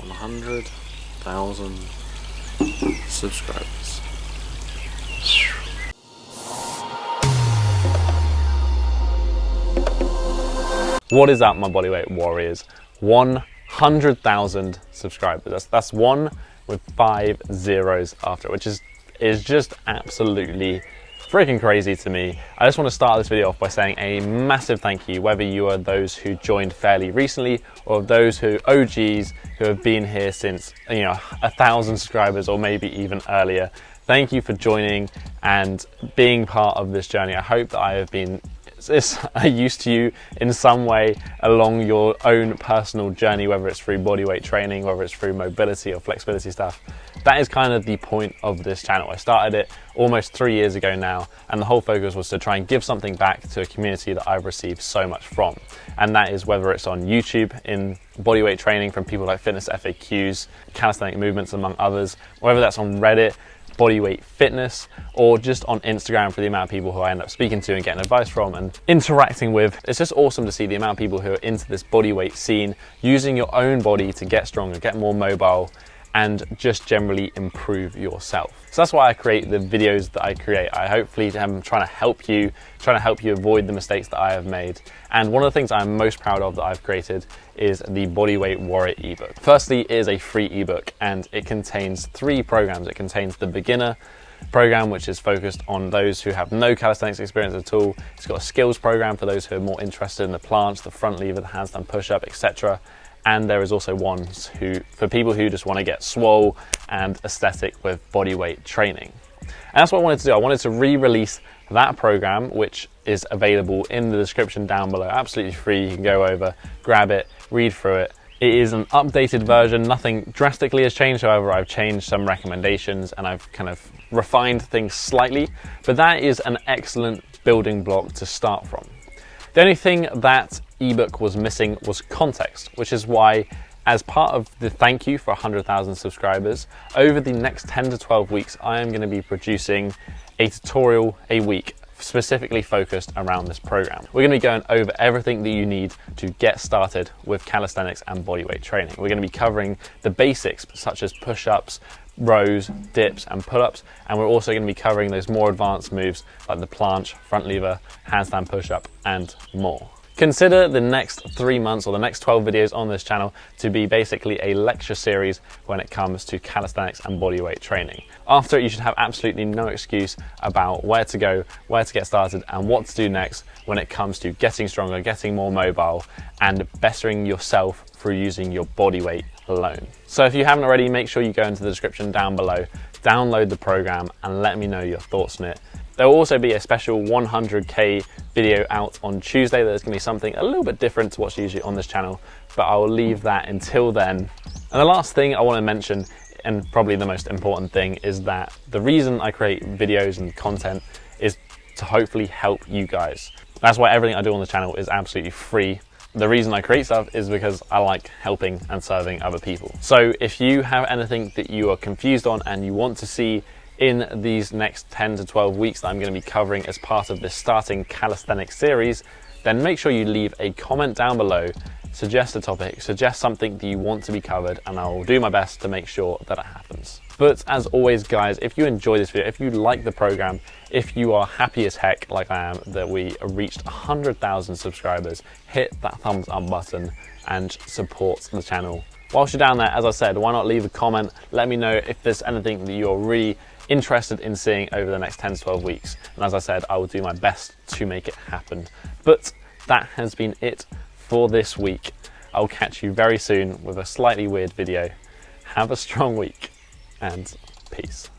100,000 subscribers. What is up, my bodyweight warriors? 100,000 subscribers. That's one with 5 zeros after it, which is just absolutely freaking crazy to me. I just want to start this video off by saying a massive thank you, whether you are those who joined fairly recently or those who OGs who have been here since 1,000 subscribers or maybe even earlier. Thank you for joining and being part of this journey. I hope that I have been use to you in some way along your own personal journey, whether it's through bodyweight training, whether it's through mobility or flexibility stuff. That is kind of the point of this channel. I started it almost 3 years ago now, and the whole focus was to try and give something back to a community that I've received so much from. And that is whether it's on YouTube in bodyweight training from people like Fitness FAQs, Calisthenic Movements among others, whether that's on Reddit, bodyweight fitness, or just on Instagram for the amount of people who I end up speaking to and getting advice from and interacting with. It's just awesome to see the amount of people who are into this bodyweight scene, using your own body to get stronger, get more mobile, and just generally improve yourself. So that's why I create the videos that I create. I hopefully am trying to help you avoid the mistakes that I have made. And one of the things I'm most proud of that I've created is the Bodyweight Warrior ebook. Firstly, it is a free ebook and it contains 3 programs. It contains the beginner program, which is focused on those who have no calisthenics experience at all. It's got a skills program for those who are more interested in the planche, the front lever, the handstand push-up, etc. And there is also ones for people who just want to get swole and aesthetic with bodyweight training. And that's what I wanted to do. I wanted to re-release that program, which is available in the description down below, absolutely free. You can go over, grab it, read through it. It is an updated version. Nothing drastically has changed. However, I've changed some recommendations and I've kind of refined things slightly, but that is an excellent building block to start from. The only thing that ebook was missing was context, which is why, as part of the thank you for 100,000 subscribers, over the next 10 to 12 weeks, I am going to be producing a tutorial a week specifically focused around this program. We're going to be going over everything that you need to get started with calisthenics and bodyweight training. We're going to be covering the basics such as push-ups, rows, dips and pull-ups, and we're also going to be covering those more advanced moves like the planche, front lever, handstand push-up and more. Consider the next 3 months or the next 12 videos on this channel to be basically a lecture series when it comes to calisthenics and bodyweight training. After it, you should have absolutely no excuse about where to go, where to get started and what to do next when it comes to getting stronger, getting more mobile and bettering yourself through using your bodyweight alone. So if you haven't already, make sure you go into the description down below, download the program and let me know your thoughts on it. There will also be a special 100K video out on Tuesday. There's going to be something a little bit different to what's usually on this channel, but I will leave that until then. And the last thing I want to mention, and probably the most important thing, is that the reason I create videos and content is to hopefully help you guys. That's why everything I do on the channel is absolutely free. The reason I create stuff is because I like helping and serving other people. So if you have anything that you are confused on and you want to see in these next 10 to 12 weeks that I'm going to be covering as part of this starting calisthenics series, then make sure you leave a comment down below, suggest a topic, suggest something that you want to be covered, and I will do my best to make sure that it happens. But as always, guys, if you enjoy this video, if you like the program, if you are happy as heck like I am that we reached 100,000 subscribers, hit that thumbs up button and support the channel. Whilst you're down there, as I said, why not leave a comment? Let me know if there's anything that you're really interested in seeing over the next 10 to 12 weeks. And as I said, I will do my best to make it happen. But that has been it for this week. I'll catch you very soon with a slightly weird video. Have a strong week and peace.